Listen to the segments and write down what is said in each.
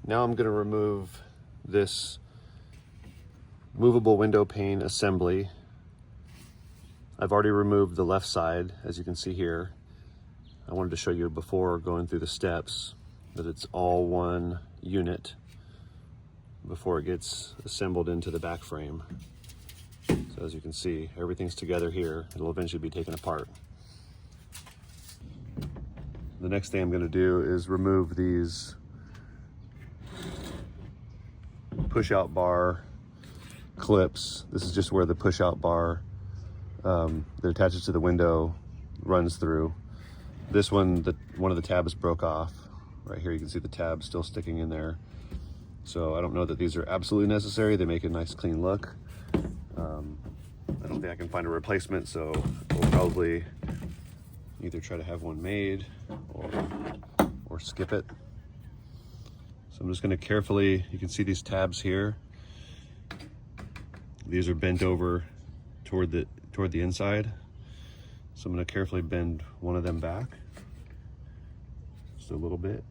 Now I'm going to remove this movable window pane assembly. I've already removed the left side, as you can see here. I wanted to show you before going through the steps that it's all one unit before it gets assembled into the back frame. So as you can see, everything's together here. It'll eventually be taken apart. The next thing I'm going to do is remove these push-out bar clips. This is just where the push-out bar that attaches to the window runs through. This one, one of the tabs broke off. Right here you can see the tab still sticking in there. So I don't know that these are absolutely necessary. They make a nice clean look. I don't think I can find a replacement, so we'll probably either try to have one made or skip it. So I'm just going to carefully, you can see these tabs here. These are bent over toward the inside. So I'm going to carefully bend one of them back just a little bit.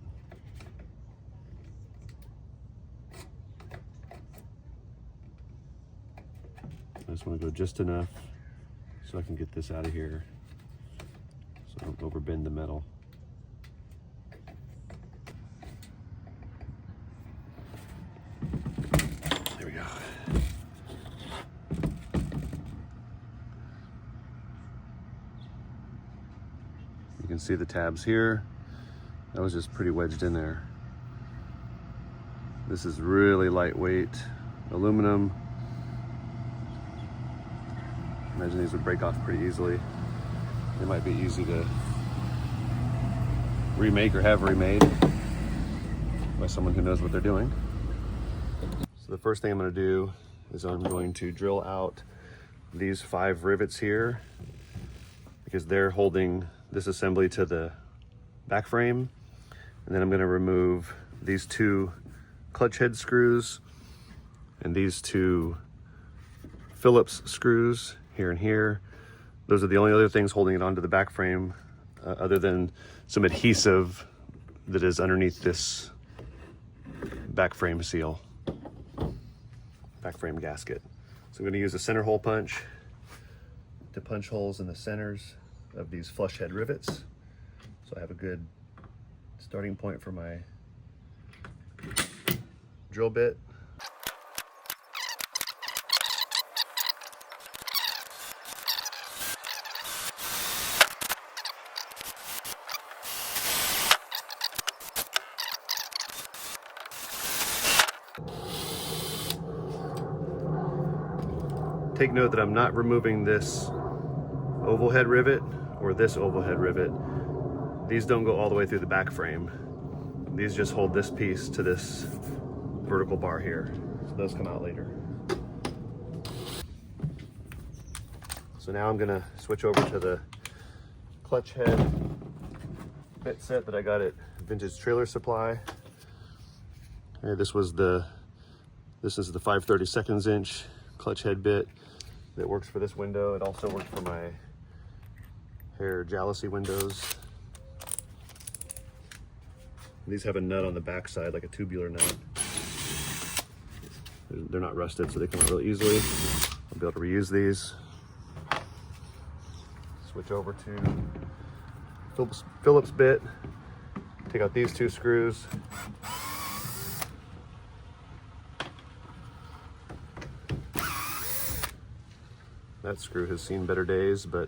I just want to go just enough so I can get this out of here so I don't overbend the metal. There we go. You can see the tabs here. That was just pretty wedged in there. This is really lightweight aluminum. Imagine these would break off pretty easily. They might be easy to remake or have remade by someone who knows what they're doing. So the first thing I'm going to do is I'm going to drill out these 5 rivets here because they're holding this assembly to the back frame. And then I'm going to remove these 2 clutch head screws and these 2 Phillips screws here and here. Those are the only other things holding it onto the back frame other than some adhesive that is underneath this back frame seal, back frame gasket. So I'm going to use a center hole punch to punch holes in the centers of these flush head rivets. So I have a good starting point for my drill bit. Take note that I'm not removing this oval head rivet or this oval head rivet. These don't go all the way through the back frame. These just hold this piece to this vertical bar here. So those come out later. So now I'm gonna switch over to the clutch head bit set that I got at Vintage Trailer Supply. Okay, this is the 5/32 inch clutch head bit that works for this window. It also works for my HEHR jalousie windows. These have a nut on the back side, like a tubular nut. They're not rusted, so they come out really easily. I'll be able to reuse these. Switch over to Phillips bit. Take out these 2 screws. That screw has seen better days, but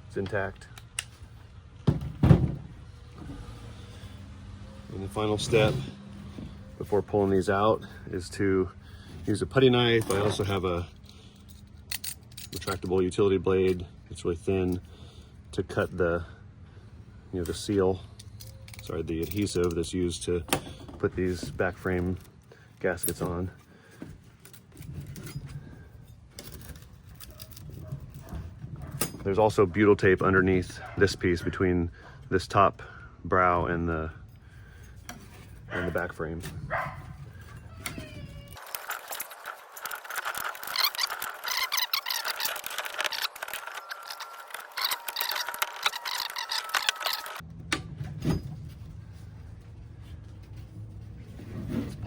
it's intact. And the final step before pulling these out is to use a putty knife. I also have a retractable utility blade. It's really thin to cut the seal, the adhesive that's used to put these back frame gaskets on. There's also butyl tape underneath this piece between this top brow and the back frame.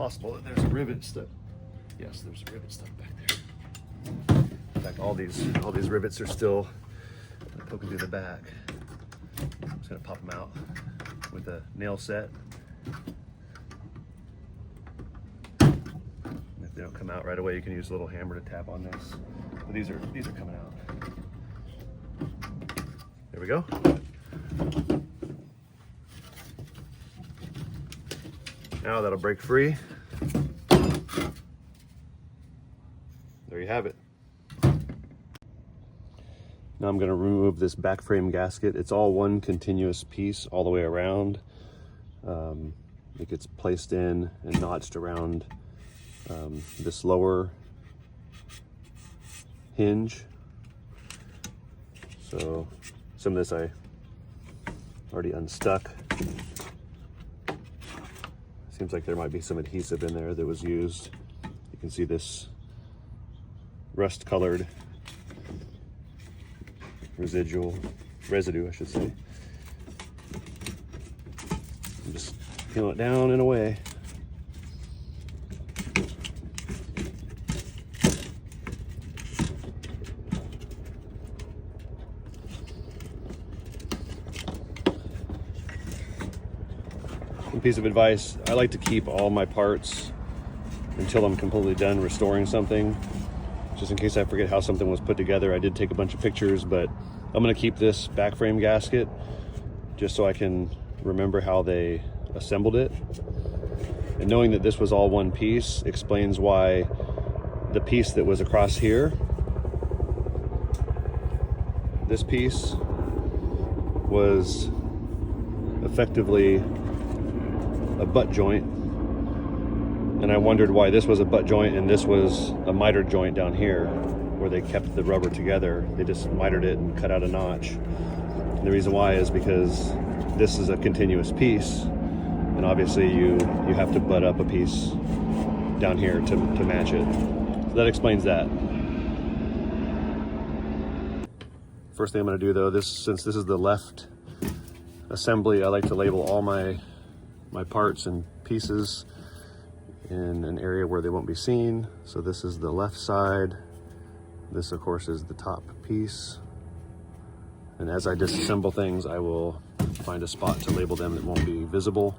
possible that there's a rivet stuck. Yes, there's a rivet stuck back there. In fact, all these rivets are still poking through the back. I'm just gonna pop them out with a nail set. And if they don't come out right away, you can use a little hammer to tap on this. But these are coming out. There we go. Now that'll break free. There you have it. Now I'm going to remove this back frame gasket. It's all one continuous piece all the way around. It gets placed in and notched around this lower hinge. So some of this I already unstuck. Seems like there might be some adhesive in there that was used. You can see this rust colored residue, I should say. I'm just peeling it down and away. One piece of advice, I like to keep all my parts until I'm completely done restoring something, just in case I forget how something was put together. I did take a bunch of pictures, but I'm going to keep this back frame gasket just so I can remember how they assembled it. And knowing that this was all one piece explains why the piece that was across here, this piece, was effectively a butt joint. And I wondered why this was a butt joint and this was a miter joint down here, where they kept the rubber together. They just mitered it and cut out a notch. And the reason why is because this is a continuous piece, and obviously you have to butt up a piece down here to match it. So that explains that. First thing I'm going to do though, since this is the left assembly, I like to label all my parts and pieces in an area where they won't be seen. So this is the left side. This, of course, is the top piece. And as I disassemble things, I will find a spot to label them that won't be visible.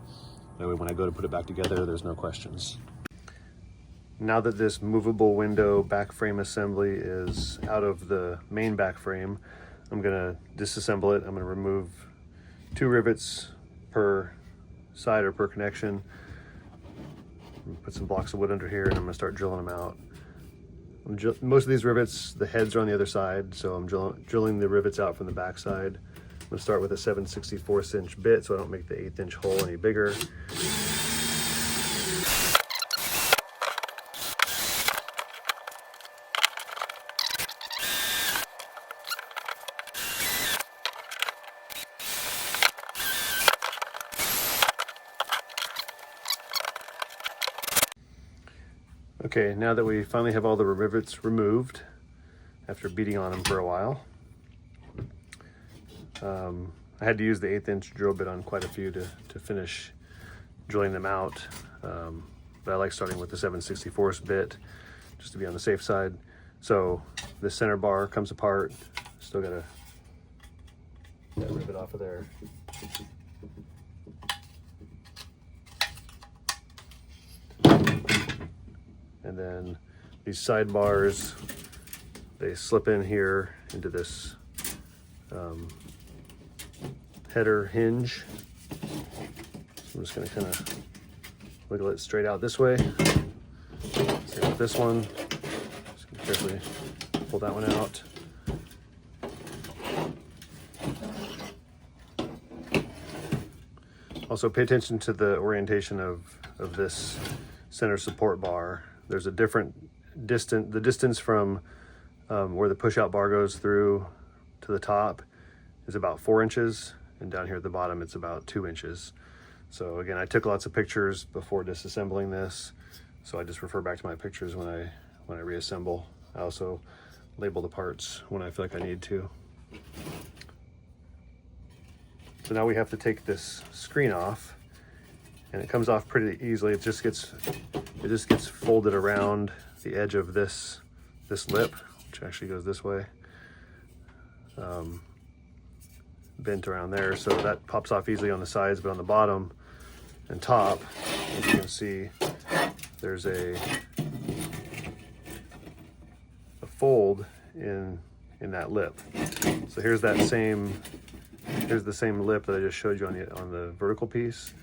That way, when I go to put it back together, there's no questions. Now that this movable window back frame assembly is out of the main back frame, I'm gonna disassemble it. I'm gonna remove 2 rivets per side or per connection. Put some blocks of wood under here, and I'm gonna start drilling them out. Most of these rivets, the heads are on the other side, so I'm drilling the rivets out from the back side. I'm gonna start with a 7/64 inch bit so I don't make the 1/8 inch hole any bigger. Okay, now that we finally have all the rivets removed, after beating on them for a while, I had to use the 1/8 inch drill bit on quite a few to finish drilling them out. But I like starting with the 7/64 bit, just to be on the safe side. So the center bar comes apart, still gotta rip it off of there. And then these side bars, they slip in here into this header hinge. So I'm just gonna kind of wiggle it straight out this way. Same with this one. Just gonna carefully pull that one out. Also pay attention to the orientation of this center support bar. There's a different distance, the distance from where the push-out bar goes through to the top is about 4 inches, and down here at the bottom it's about 2 inches. So again, I took lots of pictures before disassembling this, so I just refer back to my pictures when I reassemble. I also label the parts when I feel like I need to. So now we have to take this screen off, and it comes off pretty easily. It just gets folded around the edge of this lip, which actually goes this way, bent around there, so that pops off easily on the sides, but on the bottom and top, as you can see, there's a fold in that lip. So here's the same lip that I just showed you on the vertical piece.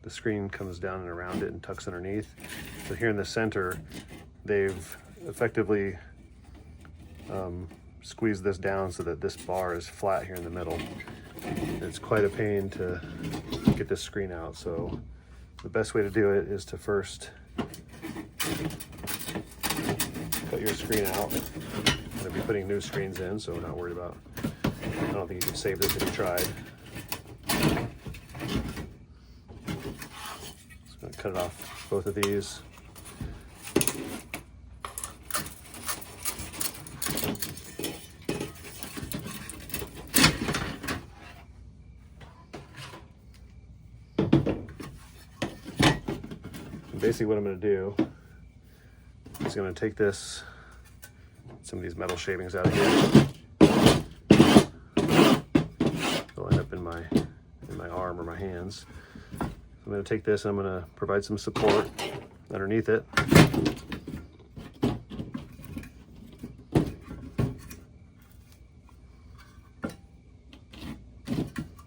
The screen comes down and around it and tucks underneath. So here in the center, they've effectively squeezed this down so that this bar is flat here in the middle. It's quite a pain to get this screen out. So the best way to do it is to first cut your screen out. I'm going to be putting new screens in, so we're not worried about, I don't think you could save this if you tried. Just going to cut it off both of these. Basically what I'm going to do is going to take some of these metal shavings out of here. They'll end up in my arm or my hands. So I'm going to take this and I'm going to provide some support underneath it. I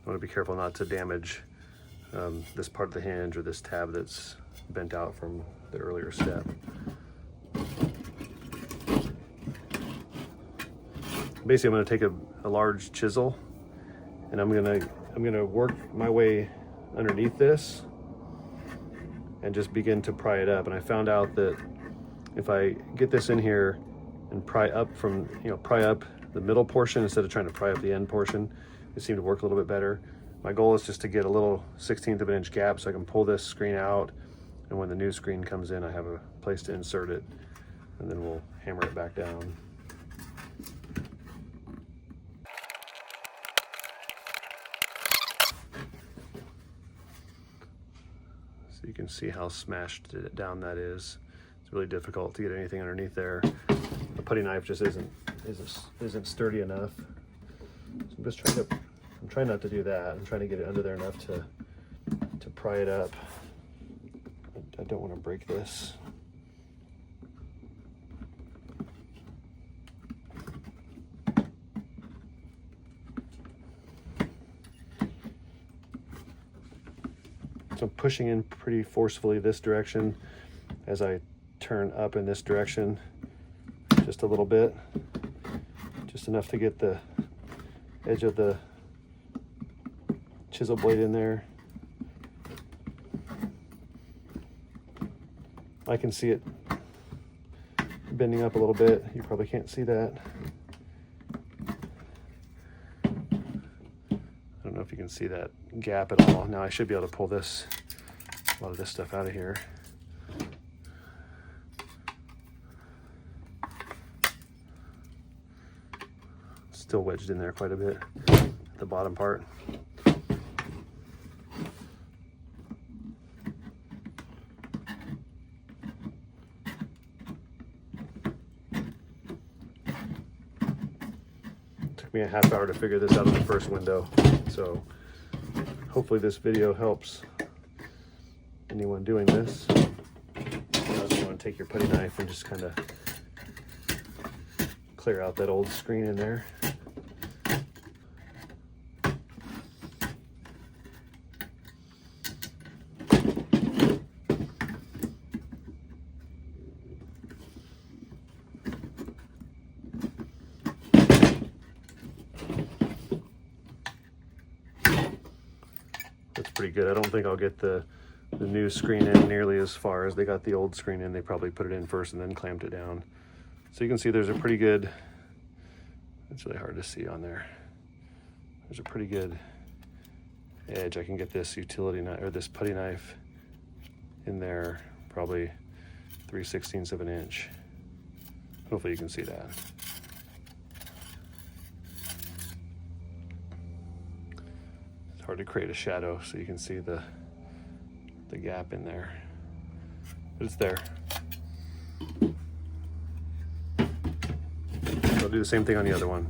want to be careful not to damage this part of the hinge or this tab that's bent out from the earlier step. Basically, I'm going to take a large chisel and I'm going to work my way underneath this and just begin to pry it up. And I found out that if I get this in here and pry up the middle portion instead of trying to pry up the end portion, it seemed to work a little bit better. My goal is just to get a little 1/16 of an inch gap so I can pull this screen out, and when the new screen comes in, I have a place to insert it, and then we'll hammer it back down. So you can see how smashed down that is. It's really difficult to get anything underneath there. The putty knife just isn't sturdy enough. So I'm trying not to do that. I'm trying to get it under there enough to pry it up. I don't want to break this. So I'm pushing in pretty forcefully this direction as I turn up in this direction, just a little bit, just enough to get the edge of the chisel blade in there. I can see it bending up a little bit. You probably can't see that. I don't know if you can see that gap at all. Now I should be able to pull a lot of this stuff out of here. It's still wedged in there quite a bit, the bottom part. Me a half hour to figure this out in the first window, so hopefully this video helps anyone doing this. You also want to take your putty knife and just kind of clear out that old screen in there. That's pretty good. I don't think I'll get the new screen in nearly as far as they got the old screen in. They probably put it in first and then clamped it down. So you can see there's a pretty good, it's really hard to see on there. There's a pretty good edge. I can get this utility knife or this putty knife in there, probably 3/16 of an inch. Hopefully you can see that. Hard to create a shadow so you can see the the gap in there. But it's there. I'll do the same thing on the other one.